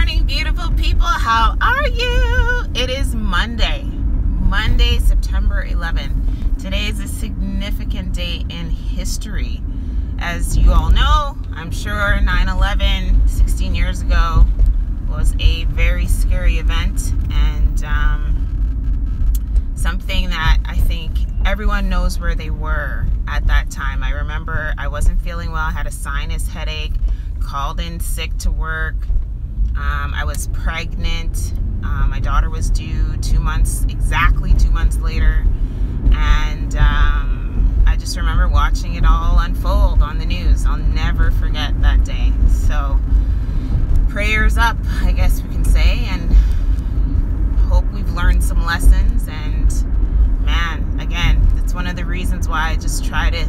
morning, beautiful people. How are you? It is Monday, September 11th. Today is a significant day in history. As you all know, I'm sure 9/11, 16 years ago, was a very scary event, and something that I think everyone knows where they were at that time. I remember I wasn't feeling well. I had a sinus headache, called in sick to work. I was pregnant. My daughter was due exactly 2 months later. And I just remember watching it all unfold on the news. I'll never forget that day. So prayers up, I guess we can say, and hope we've learned some lessons. And man, again, it's one of the reasons why I just try to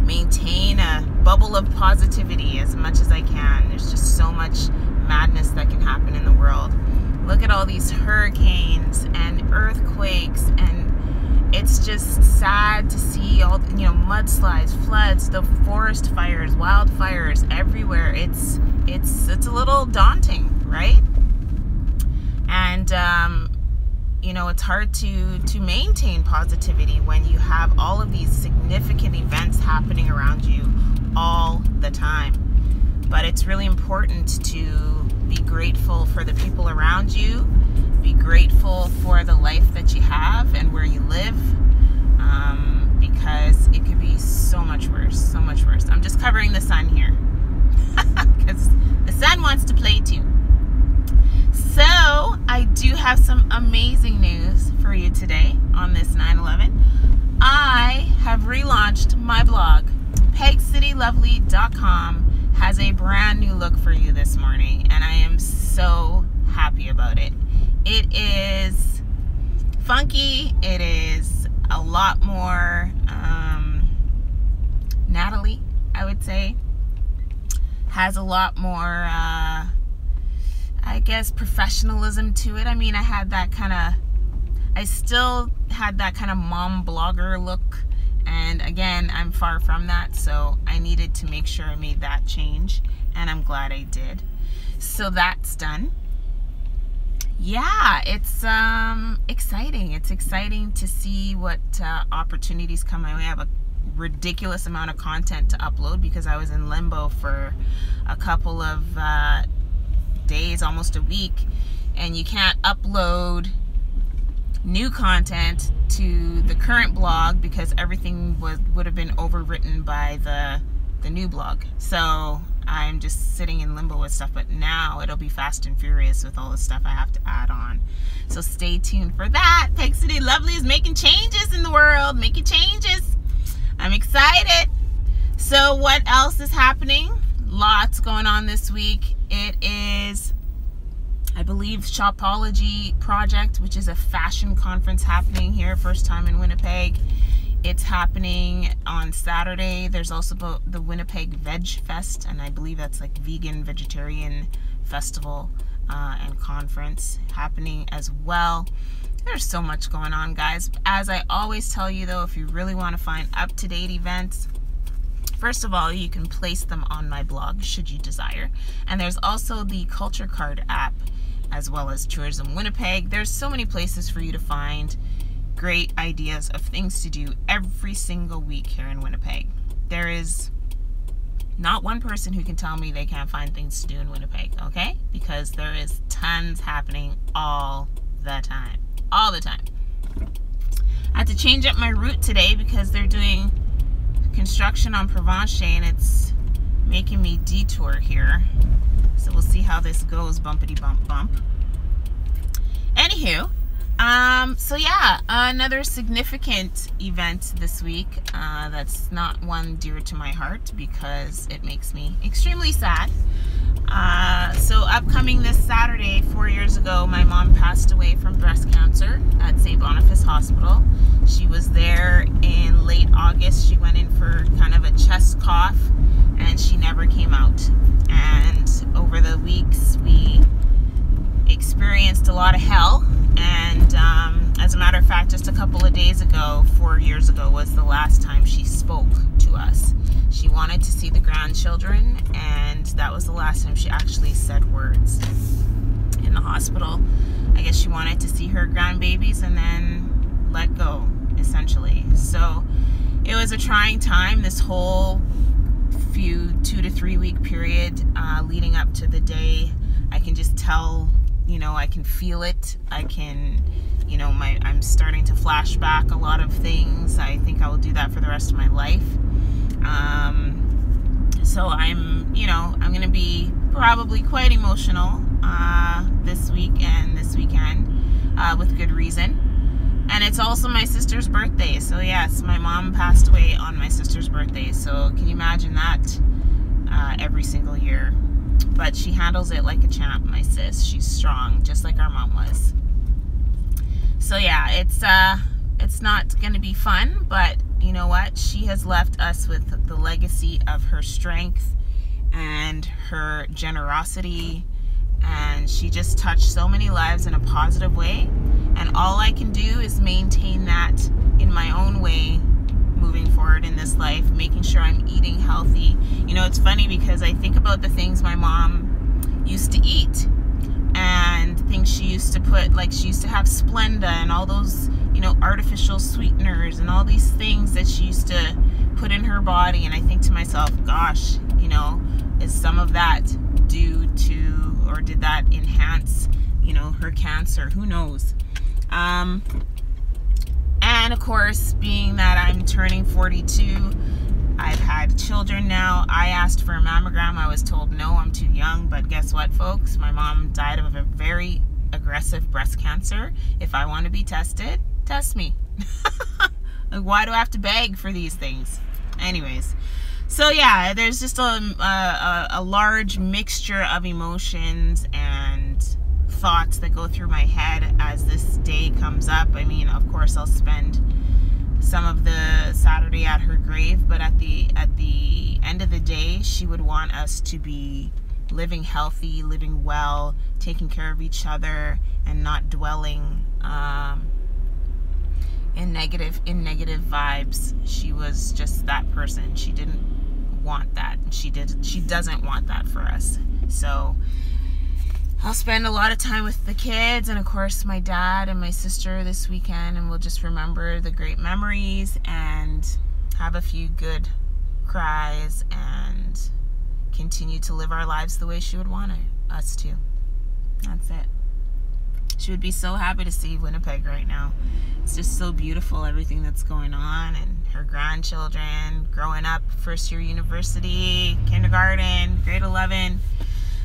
maintain a bubble of positivity as much as I can. There's just so much madness that can happen in the world. Look at all these hurricanes and earthquakes, and it's just sad to see all, mudslides, floods, the forest fires, wildfires everywhere. It's a little daunting, right? And it's hard to maintain positivity when you have all of these significant events happening around you all the time. But it's really important to be grateful for the people around you, be grateful for the life that you have and where you live, because it could be so much worse. I'm just covering the sun here because the sun wants to play too. So I do have some amazing news for you today on this 9/11. I have relaunched my blog. PegCityLovely.com has a brand new look for you this morning, and I am so happy about it. It is funky. It is a lot more Natalie, I would say. Has a lot more professionalism to it. I mean, I still had that kind of mom blogger look, and again, I'm far from that, so I needed to make sure I made that change, and I'm glad I did. So that's done. Yeah, it's exciting. It's exciting to see what opportunities come my way. I have a ridiculous amount of content to upload because I was in limbo for a couple of days, almost a week, and you can't upload new content to the current blog because everything would have been overwritten by the new blog. So I'm just sitting in limbo with stuff, but now it'll be fast and furious with all the stuff I have to add on. So stay tuned for that. Peg City Lovely is making changes in the world, making changes. I'm excited. So what else is happening? Lots going on this week. It is, I believe, Shopology Project, which is a fashion conference happening here, first time in Winnipeg. It's happening on Saturday. There's also the Winnipeg Veg Fest, and I believe that's like vegan, vegetarian festival and conference happening as well. There's so much going on, guys. As I always tell you, though, if you really want to find up-to-date events, first of all, you can place them on my blog, should you desire. And there's also the Culture Card app, as well as Tourism Winnipeg. There's so many places for you to find great ideas of things to do every single week here in Winnipeg. There is not one person who can tell me they can't find things to do in Winnipeg, okay? Because there is tons happening all the time. All the time. I had to change up my route today because they're doing construction on Provencher, and it's making me detour here. So we'll see how this goes, bumpity bump bump. Anywho, so yeah, another significant event this week that's not one dear to my heart because it makes me extremely sad. So upcoming this Saturday, 4 years ago, my mom passed away from breast cancer at St. Boniface Hospital. She was there in late August. She went in for kind of a chest cough, and she never came out. And over the weeks, we experienced a lot of hell. And as a matter of fact, just a couple of days ago, 4 years ago, was the last time she spoke to us. She wanted to see the grandchildren, and that was the last time she actually said words. in the hospital. I guess she wanted to see her grandbabies and then let go, essentially. So it was a trying time, this whole 2 to 3 week period leading up to the day. I can just tell, I can feel it. I can, I'm starting to flash back a lot of things. I think I will do that for the rest of my life. So I'm going to be probably quite emotional this week and this weekend with good reason. And it's also my sister's birthday. So yes, my mom passed away on my sister's birthday. So can you imagine that every single year? But she handles it like a champ, my sis. She's strong, just like our mom was. So yeah, it's not going to be fun, but you know what? She has left us with the legacy of her strength and her generosity, and she just touched so many lives in a positive way. And all I can do is maintain that in my own way moving forward in this life, making sure I'm eating healthy. It's funny because I think about the things my mom used to eat and things she used to put, like she used to have Splenda and all those, artificial sweeteners and all these things that she used to put in her body. And I think to myself, gosh, is some of that due to, or did that enhance, her cancer? Who knows? And of course, being that I'm turning 42, I've had children now. I asked for a mammogram. I was told no, I'm too young. But guess what, folks? My mom died of a very aggressive breast cancer. If I want to be tested, test me. Like, why do I have to beg for these things? Anyways, so yeah, there's just a large mixture of emotions and thoughts that go through my head as this day comes up. I mean, of course, I'll spend some of the Saturday at her grave, but at the end of the day, she would want us to be living healthy, living well, taking care of each other, and not dwelling in negative vibes. She was just that person. She didn't want that. She doesn't want that for us. So I'll spend a lot of time with the kids and of course my dad and my sister this weekend, and we'll just remember the great memories and have a few good cries and continue to live our lives the way she would want us to. That's it. She would be so happy to see Winnipeg right now. It's just so beautiful, everything that's going on, and her grandchildren growing up, first year university, kindergarten, grade 11.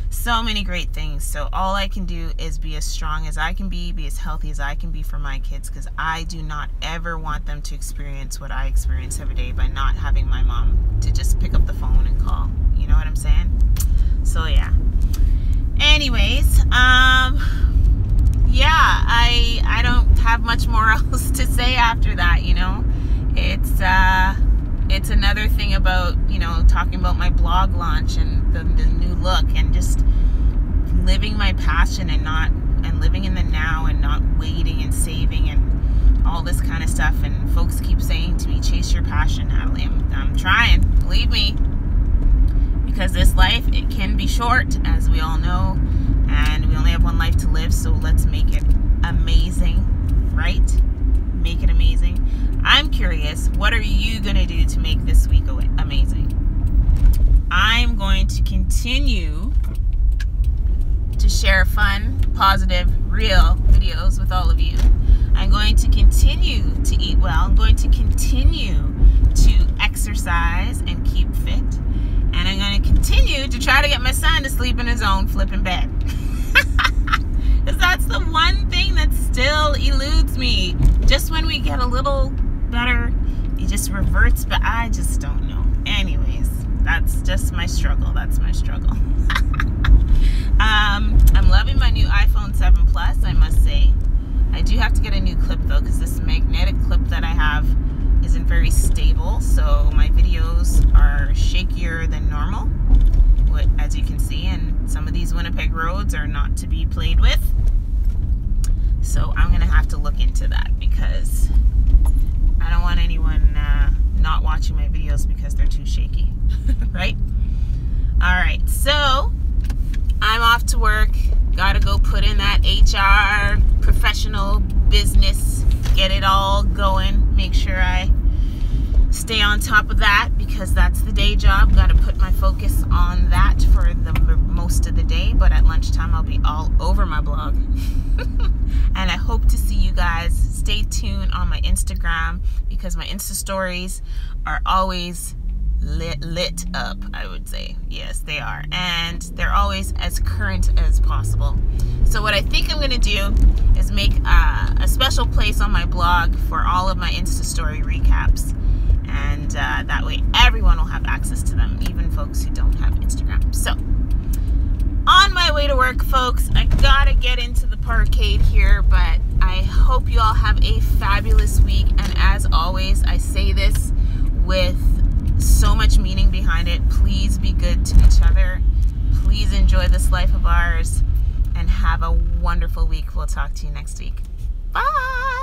So many great things. So all I can do is be as strong as I can be as healthy as I can be for my kids, because I do not ever want them to experience what I experience every day by not having my mom to just pick up the phone and call. You know what I'm saying? So yeah. Anyways, yeah, I don't have much more else to say after that, It's another thing about, talking about my blog launch and the new look, and just living my passion and living in the now and not waiting and saving and all this kind of stuff. And folks keep saying to me, chase your passion, Natalie. I'm trying, believe me, because this life, it can be short, as we all know, and we only have one life to live. So let's make it amazing, right? Make it amazing. I'm curious, what are you going to do to make this week amazing? I'm going to continue to share fun, positive, real videos with all of you. I'm going to continue to eat well. I'm going to continue to exercise and keep fit. And I'm going to continue to try to get my son to sleep in his own flipping bed. Because that's the one thing that still eludes me. Just when we get a little better, it just reverts, but I just don't know. Anyways, that's just my struggle. That's my struggle. I'm loving my new iPhone 7 Plus, I must say. I do have to get a new clip though, because this magnetic clip that I have isn't very stable, so my videos are shakier than normal, as you can see, and some of these Winnipeg roads are not to be played with. So I'm gonna have to look into that, because I don't want anyone not watching my videos because they're too shaky. Right? Alright, so I'm off to work. Gotta go put in that HR, professional business, get it all going. Make sure I stay on top of that because that's the day job. Gotta put my focus on that for the most of the day, but at lunchtime I'll be all over my blog. And I hope to see you guys. Stay tuned on my Instagram because my Insta stories are always lit up, I would say. Yes, they are. And they're always as current as possible. So what I think I'm going to do is make a special place on my blog for all of my Insta story recaps. And that way everyone will have access to them, even folks who don't have Instagram. So on my way to work, folks, I gotta get into the parkade here, but I hope you all have a fabulous week. And as always, I say this with so much meaning behind it. Please be good to each other. Please enjoy this life of ours and have a wonderful week. We'll talk to you next week. Bye.